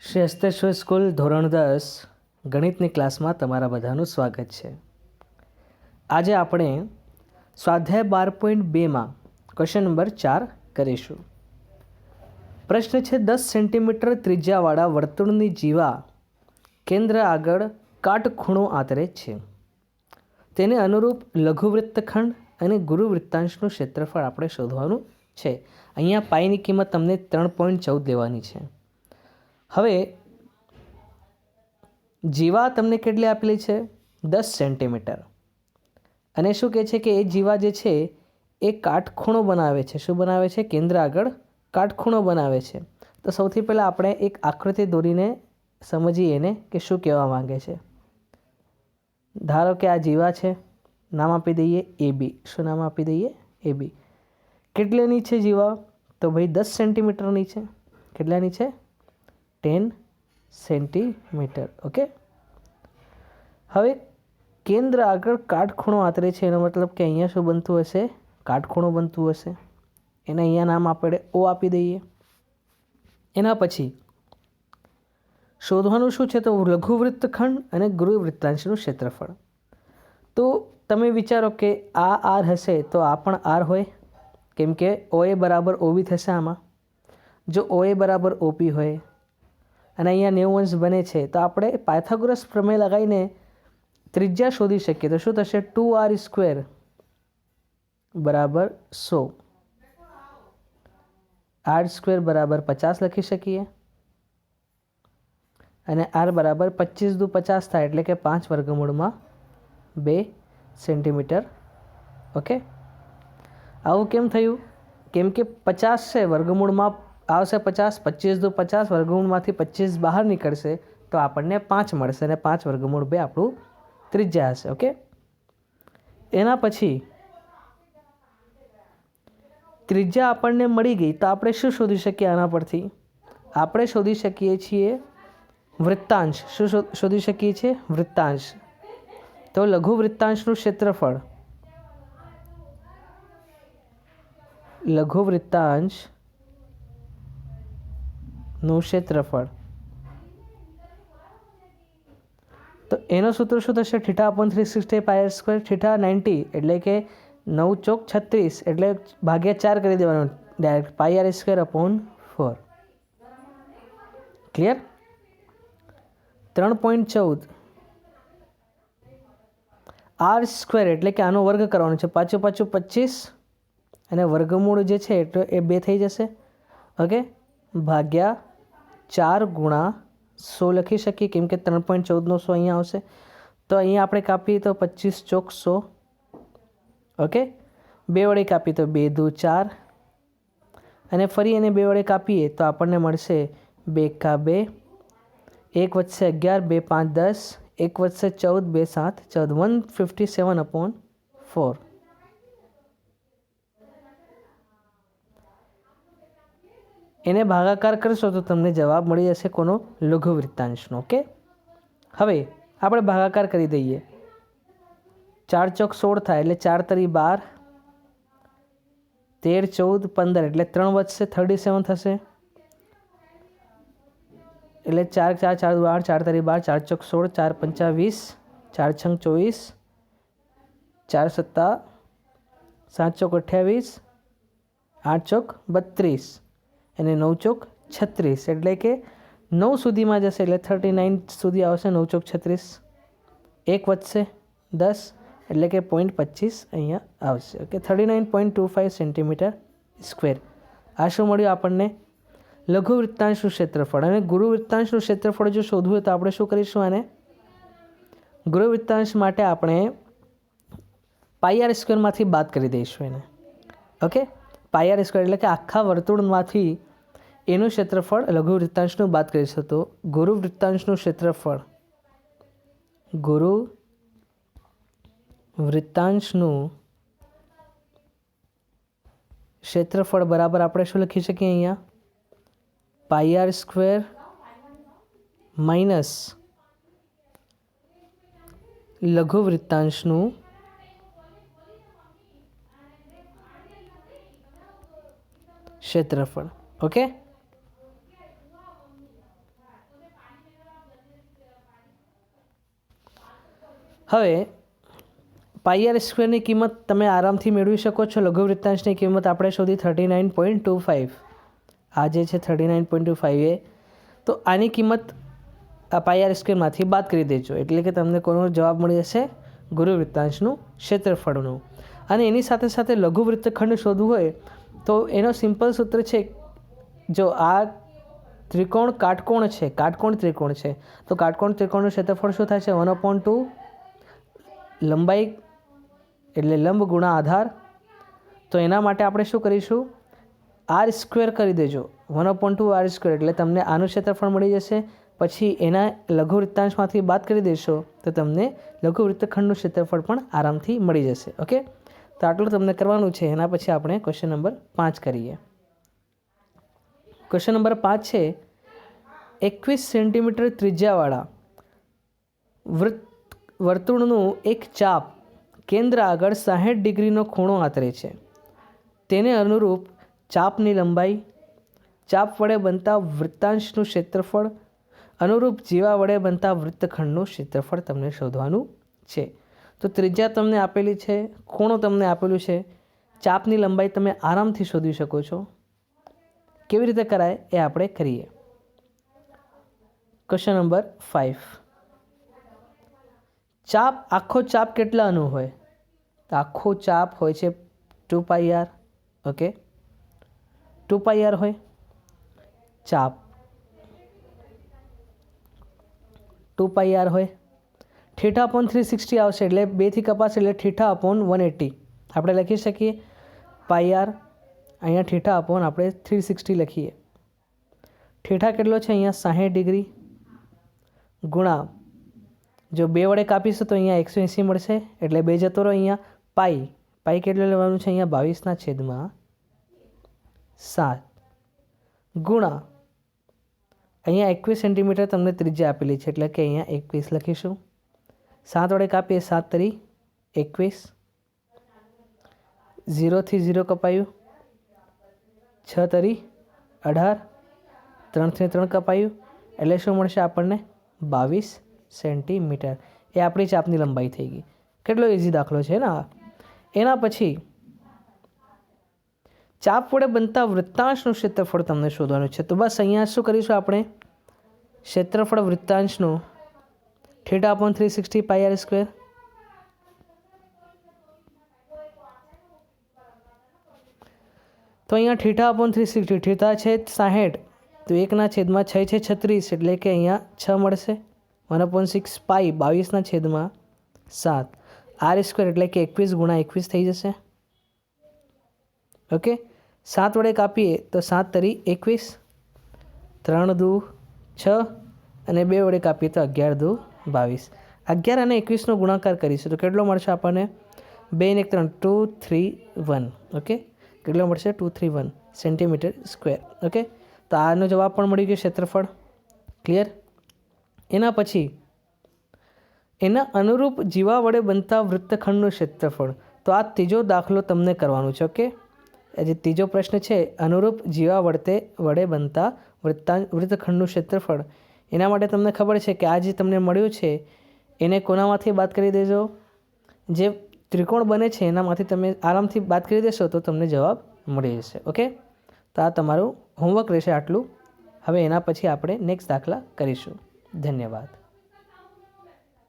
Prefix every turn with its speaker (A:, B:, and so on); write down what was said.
A: Shri Hasteshwar school ધોરણ 10 ગણિતની ક્લાસમાં તમારા બધાનું સ્વાગત છે. આજે આપણે સ્વાધ્યાય 12.2માં ક્વેશ્ચન નંબર 4 કરીશું. પ્રશ્ન છે 10 સેન્ટીમીટર ત્રિજ્યાવાળા વર્તુળની જીવા કેન્દ્ર આગળ કાટખૂણો આંતરે છે. તેને અનુરૂપ લઘુવૃત્તખંડ અને ગુરુવૃત્તાંશનું ક્ષેત્રફળ આપણે શોધવાનું છે. અહીંયા પાઈની કિંમત તમને 3.14 લેવાની છે. હવે જીવા તમને કેટલી આપેલી છે? 10 સેન્ટીમીટર. અને શું કહે છે કે એ જીવા જે છે એ કાટખૂણો બનાવે છે. શું બનાવે છે? કેન્દ્ર આગળ કાટખૂણો બનાવે છે. તો સૌથી પહેલાં આપણે એક આકૃતિ દોરીને સમજીએ એને કે શું કહેવા માંગે છે. ધારો કે આ જીવા છે, નામ આપી દઈએ AB. શું નામ આપી દઈએ? AB. કેટલીની છે જીવા? તો ભાઈ 10 સેન્ટીમીટરની છે. કેટલાની છે? 10 સેન્ટીમીટર. ઓકે. હવે કેન્દ્ર આગળ કાટખૂણો આંતરે છે, એનો મતલબ કે અહીંયા શું બનતું હશે? કાટખૂણો બનતું હશે. એને અહીંયા નામ આપણે O આપી દઈએ. એના પછી શોધવાનું શું છે? તો લઘુવૃત્તખંડ અને ગુરુવૃત્તાંશનું ક્ષેત્રફળ. તો તમે વિચારો કે આ R હશે તો આ પણ R હોય, કેમ કે OA બરાબર OB થશે આમાં. જો OA બરાબર OP હોય અને અહીંયા 90 અંશ બને છે તો આપણે પાયથાગોરસ પ્રમેય લગાવીને ત્રિજ્યા શોધી શકીએ. તો શું થશે? 2R² બરાબર 100. R² બરાબર 50 લખી શકીએ અને R બરાબર 25 દુ 50 થાય, એટલે કે 5 વર્ગમૂળમાં 2 સેન્ટીમીટર. ઓકે. આવું કેમ થયું? કેમ કે 50 છે, વર્ગમૂળમાં આવશે 50, 25 દુ 50, વર્ગમૂળમાંથી 25 બહાર નીકળશે તો આપણને 5 મળશે અને 5 વર્ગમૂળ 2 આપણું ત્રિજ્યા હશે. ઓકે. એના પછી ત્રિજ્યા આપણને મળી ગઈ તો આપણે શું શોધી શકીએ આના પરથી? આપણે શોધી શકીએ છીએ વૃત્તાંશ. શું શોધી શકીએ છીએ? વૃત્તાંશ. તો લઘુવૃત્તાંશનું ક્ષેત્રફળ, લઘુવૃત્તાંશનું ક્ષેત્રફળ. તો એનો સૂત્ર શું થશે? θ/360 πr², θ 90 એટલે કે 9 ચોક 36 એટલે ભાગ્યા 4 કરી દેવાનું ડાયરેક્ટ, πr²/4. ક્લિયર? 3.14 R² એટલે કે આનો વર્ગ કરવાનો છે. પાછું 25 અને વર્ગમૂળ જે છે એટલે એ 2 થઈ જશે. ઓકે. ભાગ્યા 4 ગુણા 100 લખી શકીએ, કેમ કે 3.14નો 100 અહીંયા આવશે. તો અહીંયા આપણે કાપીએ તો 25 ચોક 100. ઓકે. 2 વડે કાપીએ તો 2 દુ 4 અને ફરી એને 2 વડે કાપીએ તો આપણને મળશે 2 એકા 2, 1 વધશે 11, 2 5 10, 1 વધશે 14, 2 7 14, 157/4. એને ભાગાકાર કરશો તો તમને જવાબ મળી જશે કોનો? લઘુવૃત્તાંશનો. ઓકે. હવે આપણે ભાગાકાર કરી દઈએ. 4 ચોક 16 થાય એટલે 4 તરી 12, 13 14 15 એટલે 3 વધશે 37 થશે. એટલે 4 4 4 2 8, 4 તરી 12, 4 ચોક 16, 4 પંચા 20, 4 છંગ 24, 4 સત્તા 7 ચોક 28, 8 ચોક 32 અને 9 ચોક 36 એટલે કે 9 સુધીમાં જશે એટલે 39 સુધી આવશે. 9 ચોક 36, 1 વધશે 10 એટલે કે 0.25 અહીંયા આવશે. ઓકે. 39.25 centimetre square. આ શું મળ્યું આપણને? લઘુવૃત્તાંશનું ક્ષેત્રફળ. અને ગુરુવૃત્તાંશનું ક્ષેત્રફળ જો શોધવું હોય તો આપણે શું કરીશું? આને ગુરુવૃત્તાંશ માટે આપણે πr² બાદ કરી દઈશું એને. ઓકે. πr² એટલે કે આખા વર્તુળમાંથી એનું ક્ષેત્રફળ લઘુવૃત્તાંશનું બાદ કરીશું તો ગુરુવૃત્તાંશનું ક્ષેત્રફળ, ગુરુવૃત્તાંશનું ક્ષેત્રફળ બરાબર આપણે શું લખી શકીએ અહીંયા? πr² માઇનસ લઘુવૃત્તાંશનું ક્ષેત્રફળ. ઓકે. હવે પાઈ આર સ્ક્વેરની કિંમત તમે આરામથી મેળવી શકો છો. લઘુવૃત્તાંશની કિંમત આપણે શોધી 39.25. આ જે છે 39.25 એ, તો આની કિંમત પાઈ આર સ્ક્વેરમાંથી બાદ કરી દેજો, એટલે કે તમને કોનો જવાબ મળી જશે? ગુરુવૃત્તાંશનું ક્ષેત્રફળનું. અને એની સાથે સાથે લઘુવૃત્તખંડ શોધવું હોય તો એનો સિમ્પલ સૂત્ર છે, જો આ ત્રિકોણ કાટકોણ છે, કાટકોણ ત્રિકોણ છે, તો કાટકોણ ત્રિકોણનું ક્ષેત્રફળ શું થાય છે? 1/2 લંબાઈ એટલે લંબ ગુણા આધાર. તો એના માટે આપણે શું કરીશું? આર સ્ક્વેર કરી દેજો. 1/2 આર સ્ક્વેર એટલે તમને આનું ક્ષેત્રફળ મળી જશે. પછી એના લઘુવૃત્તાંશમાંથી બાદ કરી દેશો તો તમને લઘુવૃત્તખંડનું ક્ષેત્રફળ પણ આરામથી મળી જશે. ઓકે, તો આટલું તમને કરવાનું છે. એના પછી આપણે ક્વેશ્ચન નંબર 5 કરીએ. ક્વેશ્ચન નંબર 5 છે, 21 સેન્ટીમીટર ત્રિજ્યાવાળા વર્તુળનું એક ચાપ કેન્દ્ર આગળ 60 ડિગ્રીનો ખૂણો આતરે છે. તેને અનુરૂપ ચાપની લંબાઈ, ચાપ વડે બનતા વૃત્તાંશનું ક્ષેત્રફળ, અનુરૂપ જીવા વડે બનતા વૃત્તખંડનું ક્ષેત્રફળ તમને શોધવાનું છે. તો ત્રિજ્યા તમને આપેલી છે, ખૂણો તમને આપેલું છે, ચાપની લંબાઈ તમે આરામથી શોધી શકો છો. કેવી રીતે કરાય એ આપણે કરીએ. ક્વેશ્ચન નંબર 5, ચાપ આખો ચાપ કેટલાનું હોય? તો આખો ચાપ હોય છે 2 પાઈ આર. ઓકે, 2 પાઈ આર હોય ચાપ, 2 પાઈ આર હોય. θ/360 આવશે એટલે 2 થી કપાશે એટલે θ/180 આપણે લખી શકીએ. પાઈ આર અહીંયા θ/આપણે 360 લખીએ. થીટા કેટલો છે અહીંયા? 60 ડિગ્રી ગુણા, જો 2 વડે કાપીશું તો અહીંયા 180 મળશે એટલે 2 જતો રહો. અહીંયા પાઈ કેટલું લેવાનું છે? અહીંયા 22/7 ગુણા અહીંયા 21 સેન્ટીમીટર તમને ત્રિજ્યા આપેલી છે એટલે કે અહીંયા 21 લખીશું. 7 વડે કાપીએ, 7 તરી 21, 0 થી 0 કપાયું, 6 તરી 18, 3 થી 3 કપાયું એટલે શું મળશે આપણને? 22 સેન્ટીમીટર. એ આપણી ચાપની લંબાઈ થઈ ગઈ. કેટલો ઇઝી દાખલો છે ને. એના પછી ચાપ વડે બનતા વૃત્તાંશનું ક્ષેત્રફળ તમને શોધવાનું છે. તો બસ અહીંયા શું કરીશું આપણે? ક્ષેત્રફળ વૃત્તાંશનું θ/360 પાઈ આર સ્ક્વેર. તો અહીંયા θ/360, થીટા છે 60 તો 1/6 છે 36 એટલે કે અહીંયા 6 મળશે. 1/6 પાઈ 22/7 આર સ્ક્વેર એટલે કે 21 ગુણા 21 થઈ જશે. ઓકે, 7 વડે કાપીએ તો 7 તરી 21, 3 દુ 6 અને 2 વડે કાપીએ તો 11 દુ 22. 11 અને 21નો ગુણાકાર કરીશું તો કેટલો મળશે આપણને? 2 ને 3 231. ઓકે, કેટલો મળશે? 231 સેન્ટીમીટર સ્ક્વેર. ઓકે, તો આનો જવાબ પણ મળી ગયો, ક્ષેત્રફળ. ક્લિયર? એના પછી એના અનુરૂપ જીવા વડે બનતા વૃત્તખંડનું ક્ષેત્રફળ. તો આ ત્રીજો દાખલો તમને કરવાનું છે. ઓકે, જે ત્રીજો પ્રશ્ન છે, અનુરૂપ જીવા વડે બનતા વૃત્તખંડનું ક્ષેત્રફળ. એના માટે તમને ખબર છે કે આ જે તમને મળ્યું છે એને કોનામાંથી બાદ કરી દેજો? જે ત્રિકોણ બને છે એનામાંથી તમે આરામથી બાદ કરી દેશો તો તમને જવાબ મળી જશે. ઓકે, તો આ તમારું હોમવર્ક રહેશે આટલું. હવે એના પછી આપણે નેક્સ્ટ દાખલા કરીશું. ધન્યવાદ.